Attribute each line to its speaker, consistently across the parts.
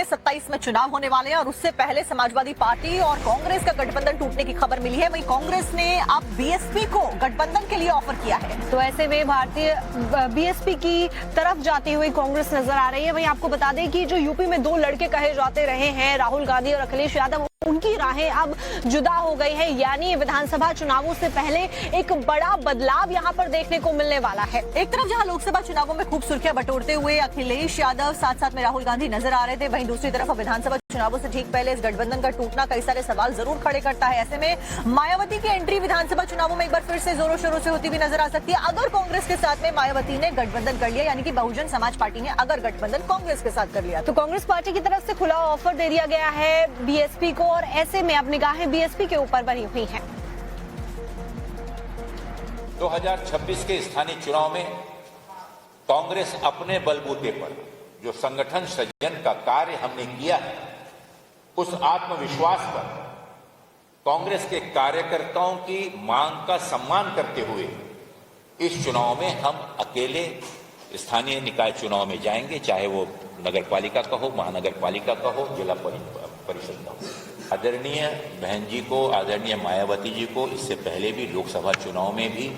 Speaker 1: 27 में चुनाव होने वाले हैं और उससे पहले समाजवादी पार्टी और कांग्रेस का गठबंधन टूटने की खबर मिली है। वहीं कांग्रेस ने अब बीएसपी को गठबंधन के लिए ऑफर किया है।
Speaker 2: तो ऐसे में भारतीय बीएसपी की तरफ जाती हुई कांग्रेस नजर आ रही है। वहीं आपको बता दें कि जो यूपी में दो लड़के कहे जाते रहे हैं, राहुल गांधी और अखिलेश यादव, उनकी राहें अब जुदा हो गई है। यानी विधानसभा चुनावों से पहले एक बड़ा बदलाव यहां पर देखने को मिलने वाला है।
Speaker 1: एक तरफ जहां लोकसभा चुनावों में खूब सुर्खियां बटोरते हुए अखिलेश यादव साथ साथ में राहुल गांधी नजर आ रहे थे, वहीं दूसरी तरफ विधानसभा चुनावों से ठीक पहले इस गठबंधन का टूटना कई सारे सवाल जरूर खड़े करता है। ऐसे में मायावती की एंट्री विधानसभा चुनावों में एक बार फिर से जोरों शोरों से होती हुई नजर आ सकती है। अगर कांग्रेस के साथ में मायावती ने गठबंधन कर लिया, यानी कि बहुजन समाज पार्टी ने अगर गठबंधन कांग्रेस के साथ कर लिया,
Speaker 2: तो कांग्रेस पार्टी की तरफ से खुला ऑफर दे दिया गया है बीएसपी को, और ऐसे में अब निगाहें बीएसपी के ऊपर बनी हुई हैं।
Speaker 3: 2026 के स्थानीय चुनाव में कांग्रेस अपने बलबूते पर जो संगठन सृजन का कार्य हमने किया है, उस आत्मविश्वास पर कांग्रेस के कार्यकर्ताओं की मांग का सम्मान करते हुए इस चुनाव में हम अकेले स्थानीय निकाय चुनाव में जाएंगे, चाहे वो नगर पालिका का हो, महानगर पालिका का हो, जिला परिषद का हो। आदरणीय बहन जी को, आदरणीय मायावती जी को इससे पहले भी लोकसभा चुनाव में भी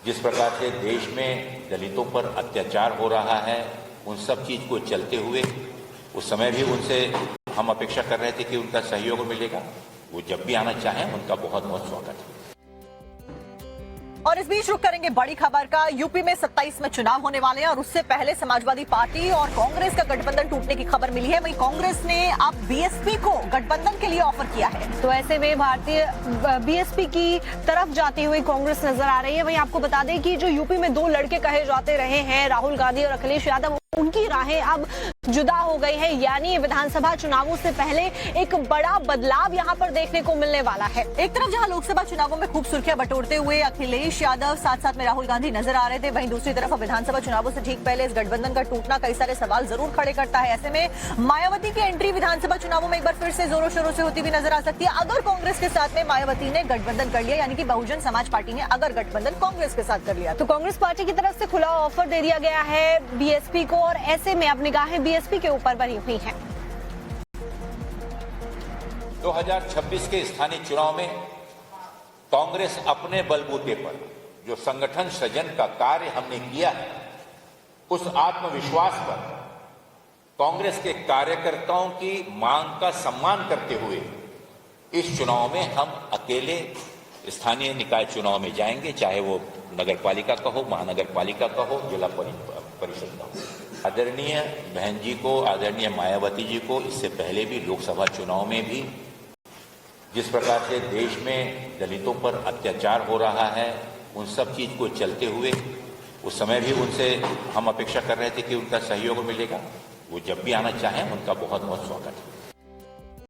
Speaker 3: जिस प्रकार से देश में दलितों पर अत्याचार हो रहा है, उन सब चीज को चलते हुए उस समय भी उनसे हम अपेक्षा कर रहे थे कि उनका सहयोग मिलेगा। वो जब भी आना चाहें, उनका बहुत बहुत स्वागत है।
Speaker 1: और इस बीच रुक करेंगे बड़ी खबर का। यूपी में 27 में चुनाव होने वाले हैं और उससे पहले समाजवादी पार्टी और कांग्रेस का गठबंधन टूटने की खबर मिली है। वहीं कांग्रेस ने अब बीएसपी को गठबंधन के लिए ऑफर किया है।
Speaker 2: तो ऐसे में भारतीय बीएसपी की तरफ जाती हुई कांग्रेस नजर आ रही है। वहीं आपको बता दें कि जो यूपी में दो लड़के कहे जाते रहे हैं, राहुल गांधी और अखिलेश यादव, उनकी राहें अब जुदा हो गई है। यानी विधानसभा चुनावों से पहले एक बड़ा बदलाव यहां पर देखने को मिलने वाला है।
Speaker 1: एक तरफ जहां लोकसभा चुनावों में खूब सुर्खियां बटोरते हुए अखिलेश यादव साथ साथ में राहुल गांधी नजर आ रहे थे, वहीं दूसरी तरफ विधानसभा चुनावों से ठीक पहले इस गठबंधन का टूटना कई सारे सवाल जरूर खड़े करता है। ऐसे में मायावती की एंट्री विधानसभा चुनावों में एक बार फिर से जोरों शोरों से होती हुई नजर आ सकती है। अगर कांग्रेस के साथ में मायावती ने गठबंधन कर लिया, यानी कि बहुजन समाज पार्टी ने अगर गठबंधन कांग्रेस के साथ कर लिया,
Speaker 2: तो कांग्रेस पार्टी की तरफ से खुला ऑफर दे दिया गया है बीएसपी को, और ऐसे में अब निगाहें बीएसपी के ऊपर बनी हुई हैं।
Speaker 3: 2026 के स्थानीय चुनाव में कांग्रेस अपने बलबूते पर जो संगठन सृजन का कार्य हमने किया है, उस आत्मविश्वास पर कांग्रेस के कार्यकर्ताओं की मांग का सम्मान करते हुए इस चुनाव में हम अकेले स्थानीय निकाय चुनाव में जाएंगे, चाहे वो नगर पालिका का हो, महानगर पालिका का हो, जिला परिषद का हो। आदरणीय बहन जी को, आदरणीय मायावती जी को इससे पहले भी लोकसभा चुनाव में भी जिस प्रकार से देश में दलितों पर अत्याचार हो रहा है, उन सब चीज को चलते हुए उस समय भी उनसे हम अपेक्षा कर रहे थे कि उनका सहयोग मिलेगा। वो जब भी आना चाहें, उनका बहुत बहुत स्वागत है।